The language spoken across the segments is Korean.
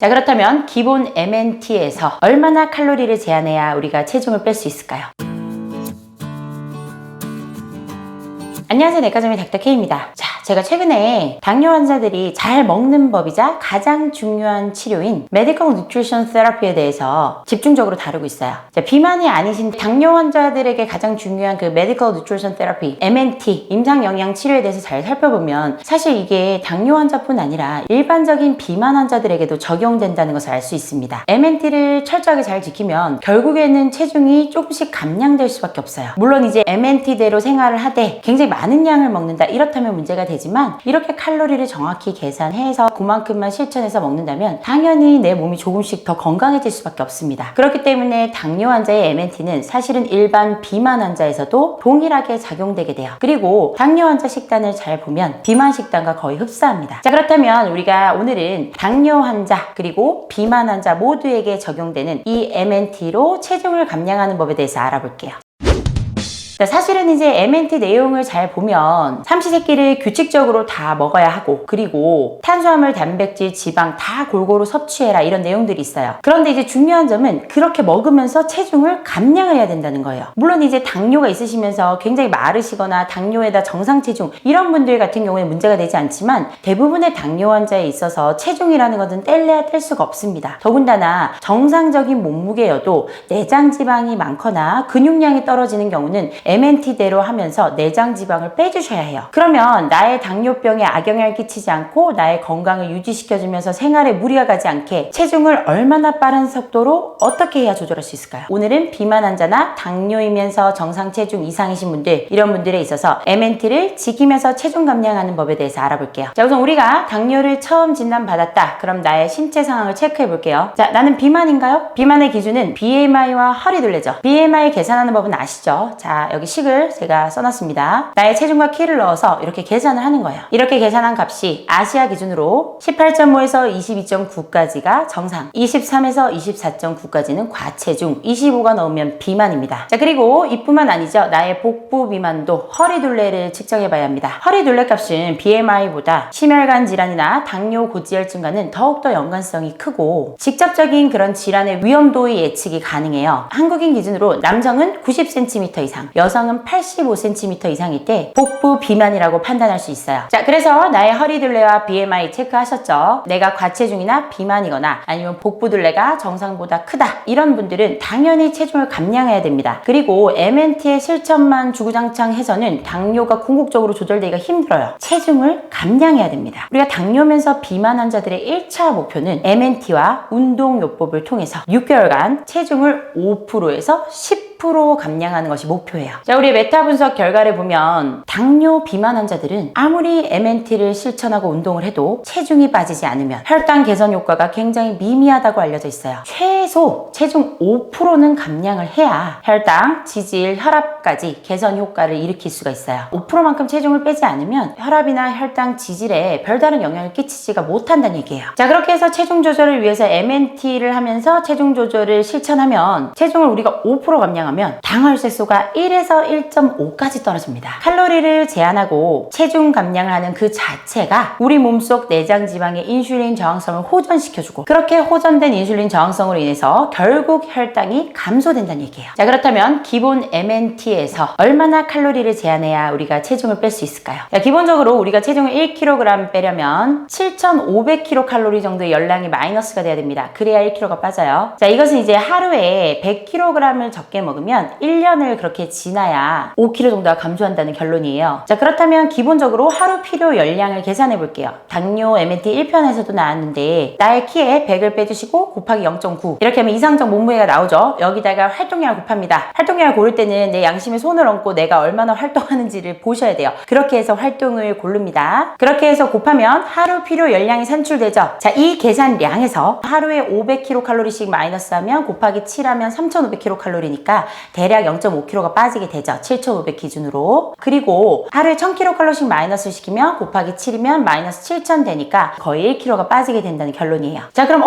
자, 그렇다면 기본 MNT에서 얼마나 칼로리를 제한해야 우리가 체중을 뺄 수 있을까요? 안녕하세요, 내과점의 닥터케이입니다. 자, 제가 최근에 당뇨 환자들이 잘 먹는 법이자 가장 중요한 치료인 메디컬 뉴트리션 테라피에 대해서 집중적으로 다루고 있어요. 자, 비만이 아니신 당뇨 환자들에게 가장 중요한 그 메디컬 뉴트리션 테라피 MNT, 임상 영양 치료에 대해서 잘 살펴보면 사실 이게 당뇨 환자뿐 아니라 일반적인 비만 환자들에게도 적용된다는 것을 알 수 있습니다. MNT를 철저하게 잘 지키면 결국에는 체중이 조금씩 감량될 수밖에 없어요. 물론 이제 MNT대로 생활을 하되 굉장히 많은 양을 먹는다, 이렇다면 문제가 되지만 이렇게 칼로리를 정확히 계산해서 그만큼만 실천해서 먹는다면 당연히 내 몸이 조금씩 더 건강해질 수밖에 없습니다. 그렇기 때문에 당뇨 환자의 MNT는 사실은 일반 비만 환자에서도 동일하게 작용되게 돼요. 그리고 당뇨 환자 식단을 잘 보면 비만 식단과 거의 흡사합니다. 자, 그렇다면 우리가 오늘은 당뇨 환자 그리고 비만 환자 모두에게 적용되는 이 MNT로 체중을 감량하는 법에 대해서 알아볼게요. 사실은 이제 MNT 내용을 잘 보면 삼시세끼를 규칙적으로 다 먹어야 하고, 그리고 탄수화물, 단백질, 지방 다 골고루 섭취해라, 이런 내용들이 있어요. 그런데 이제 중요한 점은 그렇게 먹으면서 체중을 감량을 해야 된다는 거예요. 물론 이제 당뇨가 있으시면서 굉장히 마르시거나 당뇨에다 정상 체중, 이런 분들 같은 경우에 문제가 되지 않지만 대부분의 당뇨 환자에 있어서 체중이라는 것은 뗄래야 뗄 수가 없습니다. 더군다나 정상적인 몸무게여도 내장 지방이 많거나 근육량이 떨어지는 경우는 MNT대로 하면서 내장 지방을 빼주셔야 해요. 그러면 나의 당뇨병에 악영향을 끼치지 않고 나의 건강을 유지시켜주면서 생활에 무리가 가지 않게 체중을 얼마나 빠른 속도로 어떻게 해야 조절할 수 있을까요? 오늘은 비만 환자나 당뇨이면서 정상 체중 이상이신 분들, 이런 분들에 있어서 MNT를 지키면서 체중 감량하는 법에 대해서 알아볼게요. 자, 우선 우리가 당뇨를 처음 진단받았다. 그럼 나의 신체 상황을 체크해 볼게요. 자, 나는 비만인가요? 비만의 기준은 BMI와 허리둘레죠. BMI 계산하는 법은 아시죠? 자, 여기 식을 제가 써놨습니다. 나의 체중과 키를 넣어서 이렇게 계산을 하는 거예요. 이렇게 계산한 값이 아시아 기준으로 18.5에서 22.9까지가 정상, 23에서 24.9까지는 과체중, 25가 넘으면 비만입니다. 자, 그리고 이뿐만 아니죠. 나의 복부 비만도 허리둘레를 측정해 봐야 합니다. 허리둘레 값은 BMI보다 심혈관 질환이나 당뇨 고지혈증과는 더욱더 연관성이 크고 직접적인 그런 질환의 위험도의 예측이 가능해요. 한국인 기준으로 남성은 90cm 이상, 여성은 85cm 이상일 때 복부 비만이라고 판단할 수 있어요. 자, 그래서 나의 허리둘레와 BMI 체크하셨죠? 내가 과체중이나 비만이거나 아니면 복부둘레가 정상보다 크다, 이런 분들은 당연히 체중을 감량해야 됩니다. 그리고 MNT의 실천만 주구장창 해서는 당뇨가 궁극적으로 조절되기가 힘들어요. 체중을 감량해야 됩니다. 우리가 당뇨면서 비만 환자들의 1차 목표는 MNT와 운동요법을 통해서 6개월간 체중을 5%에서 10% 감량하는 것이 목표예요. 자, 우리 메타 분석 결과를 보면 당뇨 비만 환자들은 아무리 MNT를 실천하고 운동을 해도 체중이 빠지지 않으면 혈당 개선 효과가 굉장히 미미하다고 알려져 있어요. 최소 체중 5%는 감량을 해야 혈당, 지질, 혈압까지 개선 효과를 일으킬 수가 있어요. 5%만큼 체중을 빼지 않으면 혈압이나 혈당, 지질에 별다른 영향을 끼치지가 못한다는 얘기예요. 자, 그렇게 해서 체중 조절을 위해서 MNT를 하면서 체중 조절을 실천하면 체중을 우리가 5% 감량하면 당혈색소가 1에서 1.5까지 떨어집니다. 칼로리를 제한하고 체중 감량을 하는 그 자체가 우리 몸속 내장 지방의 인슐린 저항성을 호전시켜주고, 그렇게 호전된 인슐린 저항성으로 인해서 결국 혈당이 감소된다는 얘기예요. 자, 그렇다면 기본 MNT에서 얼마나 칼로리를 제한해야 우리가 체중을 뺄 수 있을까요? 자, 기본적으로 우리가 체중을 1kg 빼려면 7,500kcal 정도의 열량이 마이너스가 돼야 됩니다. 그래야 1kg가 빠져요. 자, 이것은 이제 하루에 100kg을 적게 먹으면 1년을 그렇게 지나야 5kg 정도가 감소한다는 결론이에요. 자, 그렇다면 기본적으로 하루 필요 열량을 계산해 볼게요. 당뇨 MNT 1편에서도 나왔는데 나의 키에 100을 빼주시고 곱하기 0.9, 이렇게 하면 이상적 몸무게가 나오죠. 여기다가 활동량을 곱합니다. 활동량을 고를 때는 내 양심에 손을 얹고 내가 얼마나 활동하는지를 보셔야 돼요. 그렇게 해서 활동을 고릅니다. 그렇게 해서 곱하면 하루 필요 열량이 산출되죠. 자, 이 계산량에서 하루에 500kcal씩 마이너스하면 곱하기 7하면 3,500kcal니까 대략 0.5kg가 빠지게 되죠. 7,500 기준으로. 그리고 하루에 1000kcal씩 마이너스 시키면 곱하기 7이면 마이너스 7,000 되니까 거의 1kg가 빠지게 된다는 결론이에요. 자, 그럼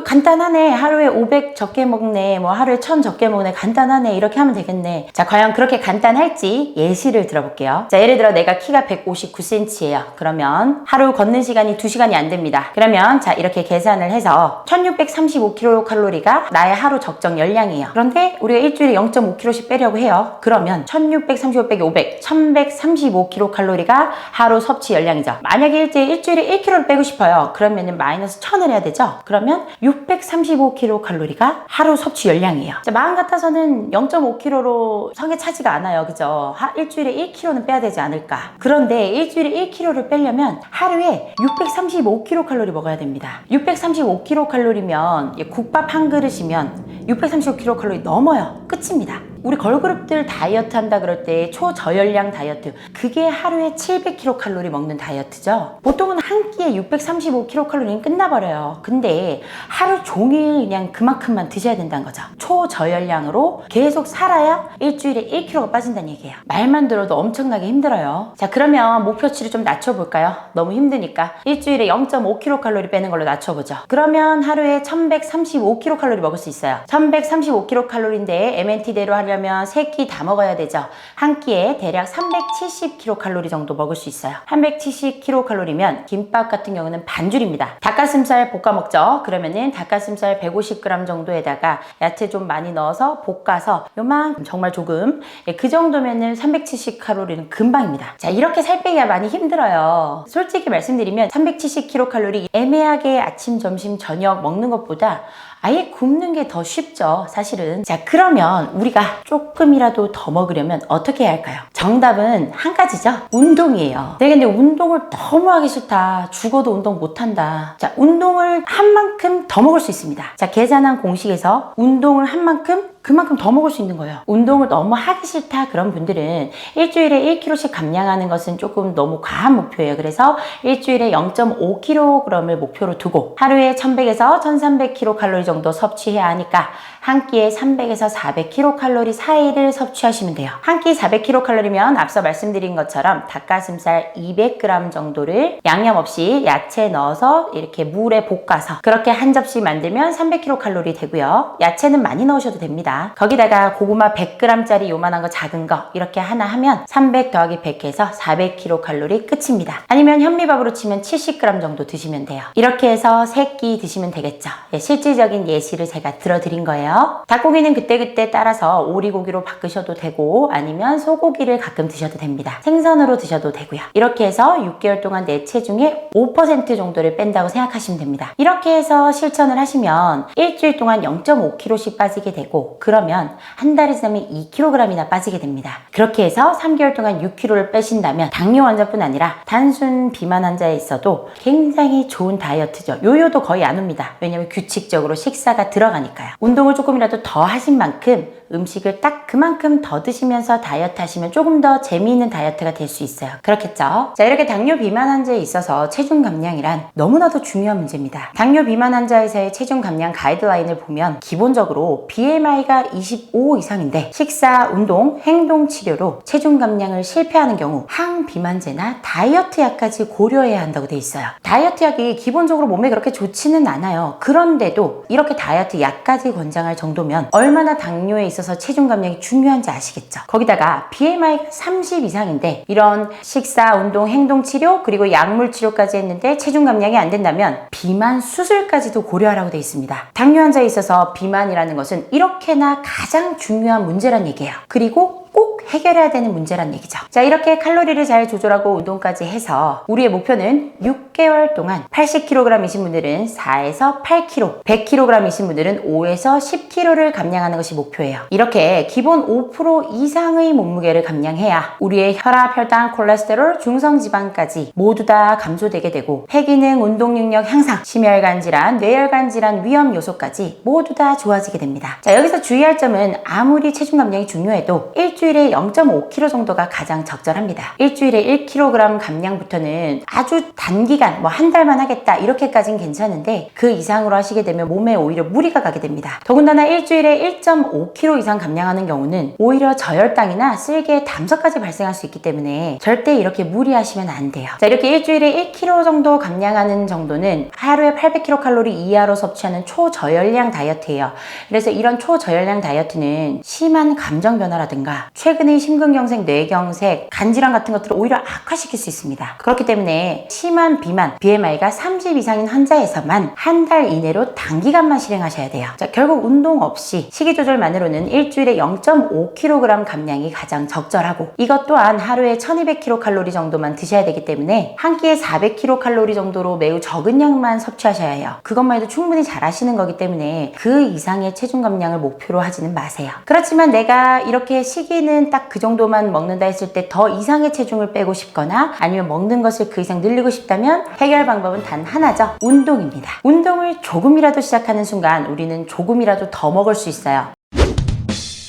간단하네. 하루에 500 적게 먹네. 뭐 하루에 1000 적게 먹네. 간단하네. 이렇게 하면 되겠네. 자, 과연 그렇게 간단할지 예시를 들어볼게요. 자, 예를 들어 내가 키가 159cm예요. 그러면 하루 걷는 시간이 2시간이 안 됩니다. 그러면 자, 이렇게 계산을 해서 1635kcal가 나의 하루 적정 열량이에요. 그런데 우리가 일주일에 0.5kg씩 빼려고 해요. 그러면 1635 빼기 500, 1135kcal가 하루 섭취 열량이죠. 만약에 일주일에 1kg를 빼고 싶어요. 그러면은 마이너스 1000을 해야 되죠. 그러면 635kcal가 하루 섭취 열량이에요. 자, 마음 같아서는 0.5kg로 성에 차지가 않아요. 그죠? 일주일에 1kg는 빼야 되지 않을까. 그런데 일주일에 1kg를 빼려면 하루에 635kcal 먹어야 됩니다. 635kcal면 국밥 한 그릇이면 635kcal 넘어요. 끝입니다. 우리 걸그룹들 다이어트 한다 그럴 때 초저열량 다이어트, 그게 하루에 700kcal 먹는 다이어트죠. 보통은 한 끼에 635kcal는 끝나버려요. 근데 하루 종일 그냥 그만큼만 드셔야 된다는 거죠. 초저열량으로 계속 살아야 일주일에 1kg가 빠진다는 얘기예요. 말만 들어도 엄청나게 힘들어요. 자, 그러면 목표치를 좀 낮춰볼까요? 너무 힘드니까 일주일에 0.5kcal 빼는 걸로 낮춰보죠. 그러면 하루에 1135kcal 먹을 수 있어요. 1135kcal인데 MNT대로 하려면 3끼 다 먹어야 되죠. 한 끼에 대략 370kcal 정도 먹을 수 있어요. 370kcal면 김밥 같은 경우는 반줄입니다. 닭가슴살 볶아 먹죠. 그러면은 닭가슴살 150g 정도에다가 야채 좀 많이 넣어서 볶아서 요만큼, 정말 조금, 그 정도면은 370kcal는 금방입니다. 자, 이렇게 살 빼기가 많이 힘들어요. 솔직히 말씀드리면 370kcal 애매하게 아침, 점심, 저녁 먹는 것보다 아예 굶는 게 더 쉽죠, 사실은. 자, 그러면 우리가 조금이라도 더 먹으려면 어떻게 해야 할까요? 정답은 한 가지죠. 운동이에요. 내가 근데 운동을 너무 하기 싫다. 죽어도 운동 못한다. 자, 운동을 한 만큼 더 먹을 수 있습니다. 자, 계산한 공식에서 운동을 한 만큼 그만큼 더 먹을 수 있는 거예요. 운동을 너무 하기 싫다 그런 분들은 일주일에 1kg씩 감량하는 것은 조금 너무 과한 목표예요. 그래서 일주일에 0.5kg을 목표로 두고 하루에 1100에서 1300kcal 정도 섭취해야 하니까 한 끼에 300에서 400kcal 사이를 섭취하시면 돼요. 한 끼 400kcal면 앞서 말씀드린 것처럼 닭가슴살 200g 정도를 양념 없이 야채 넣어서 이렇게 물에 볶아서 그렇게 한 접시 만들면 300kcal 되고요. 야채는 많이 넣으셔도 됩니다. 거기다가 고구마 100g짜리 요만한 거 작은 거 이렇게 하나 하면 300 더하기 100 해서 400kcal 끝입니다. 아니면 현미밥으로 치면 70g 정도 드시면 돼요. 이렇게 해서 3끼 드시면 되겠죠. 실질적인 예시를 제가 들어드린 거예요. 닭고기는 그때그때 따라서 오리고기로 바꾸셔도 되고 아니면 소고기를 가끔 드셔도 됩니다. 생선으로 드셔도 되고요. 이렇게 해서 6개월 동안 내 체중의 5% 정도를 뺀다고 생각하시면 됩니다. 이렇게 해서 실천을 하시면 일주일 동안 0.5kg씩 빠지게 되고 그러면 한 달이 지나면 2kg이나 빠지게 됩니다. 그렇게 해서 3개월 동안 6kg를 빼신다면 당뇨 환자뿐 아니라 단순 비만 환자에 있어도 굉장히 좋은 다이어트죠. 요요도 거의 안 옵니다. 왜냐면 규칙적으로 식사가 들어가니까요. 운동을 조금이라도 더 하신 만큼 음식을 딱 그만큼 더 드시면서 다이어트 하시면 조금 더 재미있는 다이어트가 될 수 있어요. 그렇겠죠? 자, 이렇게 당뇨 비만 환자에 있어서 체중 감량이란 너무나도 중요한 문제입니다. 당뇨 비만 환자에서의 체중 감량 가이드라인을 보면 기본적으로 BMI가 25 이상인데 식사, 운동, 행동 치료로 체중 감량을 실패하는 경우 항비만제나 다이어트 약까지 고려해야 한다고 돼 있어요. 다이어트 약이 기본적으로 몸에 그렇게 좋지는 않아요. 그런데도 이렇게 다이어트 약까지 권장할 정도면 얼마나 당뇨에 있어서 체중 감량이 중요한지 아시겠죠? 거기다가 BMI가 30 이상인데 이런 식사, 운동, 행동 치료 그리고 약물 치료까지 했는데 체중 감량이 안 된다면 비만 수술까지도 고려하라고 돼 있습니다. 당뇨 환자에 있어서 비만이라는 것은 이렇게나 가장 중요한 문제란 얘기예요. 그리고 꼭 해결해야 되는 문제란 얘기죠. 자, 이렇게 칼로리를 잘 조절하고 운동까지 해서 우리의 목표는 6개월 동안 80kg이신 분들은 4에서 8kg, 100kg이신 분들은 5에서 10kg를 감량하는 것이 목표예요. 이렇게 기본 5% 이상의 몸무게를 감량해야 우리의 혈압, 혈당, 콜레스테롤, 중성지방까지 모두 다 감소되게 되고 폐기능, 운동 능력 향상, 심혈관 질환, 뇌혈관 질환 위험 요소까지 모두 다 좋아지게 됩니다. 자, 여기서 주의할 점은 아무리 체중 감량이 중요해도 일주일에 0.5kg 정도가 가장 적절합니다. 일주일에 1kg 감량부터는 아주 단기간 뭐 한 달만 하겠다 이렇게까지는 괜찮은데 그 이상으로 하시게 되면 몸에 오히려 무리가 가게 됩니다. 더군다나 일주일에 1.5kg 이상 감량하는 경우는 오히려 저혈당이나 쓸개에 담소까지 발생할 수 있기 때문에 절대 이렇게 무리하시면 안 돼요. 자, 이렇게 일주일에 1kg 정도 감량하는 정도는 하루에 800kcal 이하로 섭취하는 초저열량 다이어트예요. 그래서 이런 초저열량 다이어트는 심한 감정 변화라든가 최근의 심근경색, 뇌경색, 간질환 같은 것들을 오히려 악화시킬 수 있습니다. 그렇기 때문에 심한 비만, BMI가 30 이상인 환자에서만 한 달 이내로 단기간만 실행하셔야 돼요. 자, 결국 운동 없이 식이 조절만으로는 일주일에 0.5kg 감량이 가장 적절하고 이것 또한 하루에 1200kcal 정도만 드셔야 되기 때문에 한 끼에 400kcal 정도로 매우 적은 양만 섭취하셔야 해요. 그것만 해도 충분히 잘 하시는 거기 때문에 그 이상의 체중 감량을 목표로 하지는 마세요. 그렇지만 내가 이렇게 시기는 딱 그 정도만 먹는다 했을 때 더 이상의 체중을 빼고 싶거나 아니면 먹는 것을 그 이상 늘리고 싶다면 해결 방법은 단 하나죠. 운동입니다. 운동을 조금이라도 시작하는 순간 우리는 조금이라도 더 먹을 수 있어요.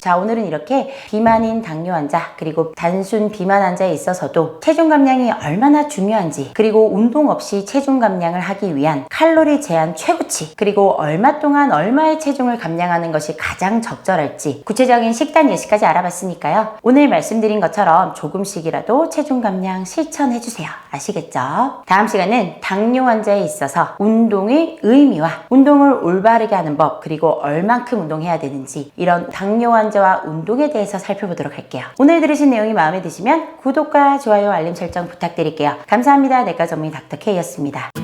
자, 오늘은 이렇게 비만인 당뇨 환자 그리고 단순 비만 환자에 있어서도 체중 감량이 얼마나 중요한지 그리고 운동 없이 체중 감량을 하기 위한 칼로리 제한 최고치 그리고 얼마 동안 얼마의 체중을 감량하는 것이 가장 적절할지 구체적인 식단 예시까지 알아봤으니까요. 오늘 말씀드린 것처럼 조금씩이라도 체중 감량 실천해주세요. 아시겠죠? 다음 시간은 당뇨 환자에 있어서 운동의 의미와 운동을 올바르게 하는 법 그리고 얼만큼 운동해야 되는지 이런 당뇨 환자와 운동에 대해서 살펴보도록 할게요. 오늘 들으신 내용이 마음에 드시면 구독과 좋아요, 알림 설정 부탁드릴게요. 감사합니다. 내과 전문의 닥터 K였습니다.